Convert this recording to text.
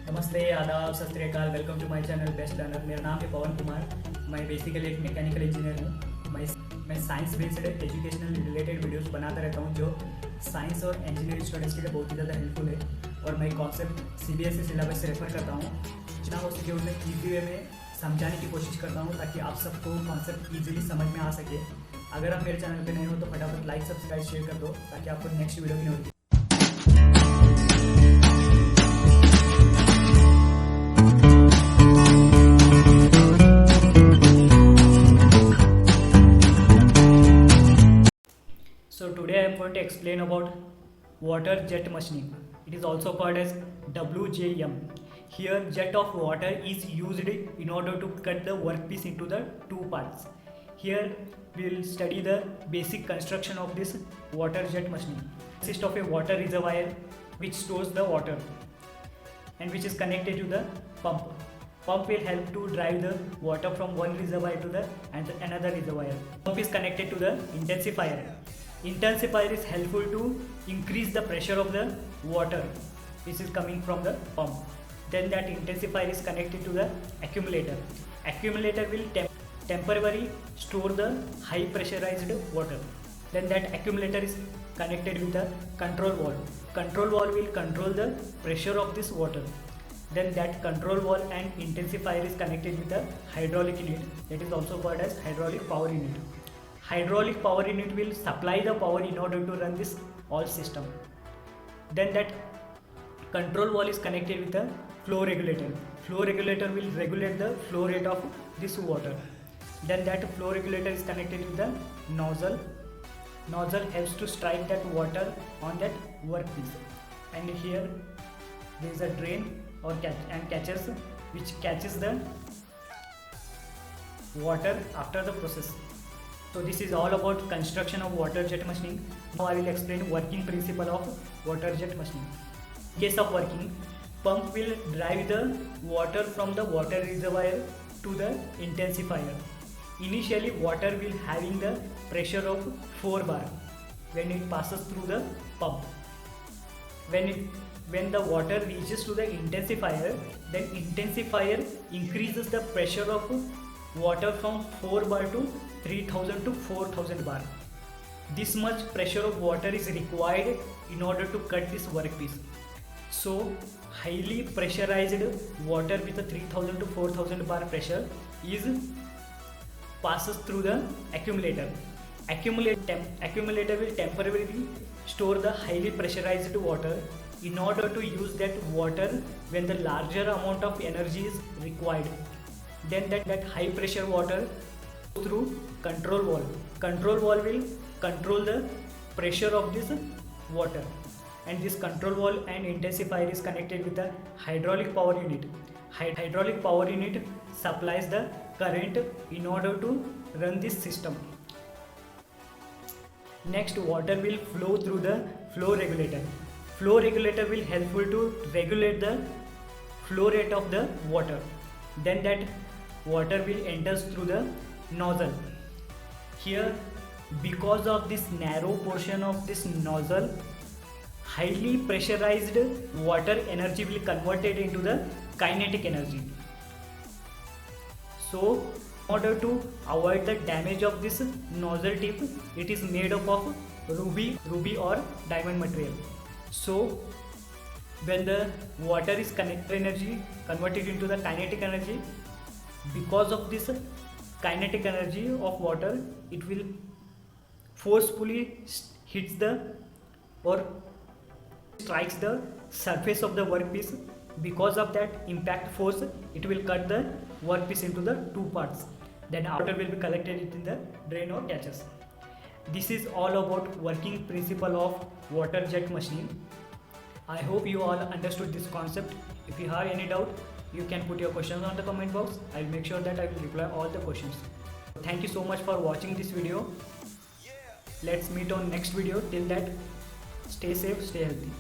नमस्ते, आदाब, सत श्री अकाल। Welcome to my channel best learner. मेरा नाम है पवन कुमार। मैं बेसिकली एक मैकेनिकल इंजीनियर हूँ। मैं science based educational related videos बनाता रहता हूँ जो साइंस और इंजीनियरिंग स्टूडेंट्स के लिए बहुत ही ज़्यादा हेल्पफुल है। और मैं कॉन्सेप्ट CBSE सिलेबस से रेफर करता हूँ। जितना हो सके उन्हें ईजी वे में समझाने की कोशिश करता हूँ ताकि आप सबको कॉन्सेप्ट ईजिली समझ में आ सके। अगर आप मेरे चैनल पर नए हो तो फटाफट लाइक, सब्सक्राइब, शेयर कर दो ताकि आपको नेक्स्ट वीडियो की notification. So today I am going to explain about water jet machining. It is also called as WJM. Here jet of water is used in order to cut the workpiece into the two parts. Here we will study the basic construction of this water jet machining. It consists of a water reservoir which stores the water and which is connected to the pump. Pump will help to drive the water from one reservoir to the another reservoir. Pump is connected to the intensifier. Intensifier is helpful to increase the pressure of the water which is coming from the pump. Then that intensifier is connected to the accumulator. Accumulator will temporarily store the high pressurized water. Then that accumulator is connected with the control valve. Control valve will control the pressure of this water. Then that control valve and intensifier is connected with the hydraulic unit, that is also called as hydraulic power unit. Hydraulic power unit will supply the power in order to run this all system. Then that control valve is connected with the flow regulator. Flow regulator will regulate the flow rate of this water. Then that flow regulator is connected with the nozzle. Nozzle helps to strike that water on that workpiece. And here there is a drain or catches which catches the water after the process. So this is all about construction of water jet machining. Now I will explain working principle of water jet machining. In case of working, pump will drive the water from the water reservoir to the intensifier. Initially water will having the pressure of 4 bar when it passes through the pump. When the water reaches to the intensifier, then intensifier increases the pressure of water from 4 bar to 3000 to 4000 bar. This much pressure of water is required in order to cut this workpiece. So highly pressurized water with a 3000 to 4000 bar pressure passes through the accumulator. Accumulator will temporarily store the highly pressurized water in order to use that water when the larger amount of energy is required. Then that high pressure water goes through control valve. Control valve will control the pressure of this water, and this control valve and intensifier is connected with the hydraulic power unit. Hydraulic power unit supplies the current in order to run this system. Next, water will flow through the flow regulator. Flow regulator will helpful to regulate the flow rate of the water. Then that water will enters through the nozzle. Here, because of this narrow portion of this nozzle, highly pressurized water energy will converted into the kinetic energy. So in order to avoid the damage of this nozzle tip, it is made up of ruby or diamond material. So when the water is converted into the kinetic energy, because of this kinetic energy of water, it will forcefully hits the or strikes the surface of the workpiece. Because of that impact force, it will cut the workpiece into the two parts. Then water will be collected in the drain or catches. This is all about working principle of water jet machining. I hope you all understood this concept. If you have any doubt, you can put your questions on the comment box. I will make sure that I will reply all the questions. Thank you so much for watching this video. Let's meet on next video. Till that, stay safe, stay healthy.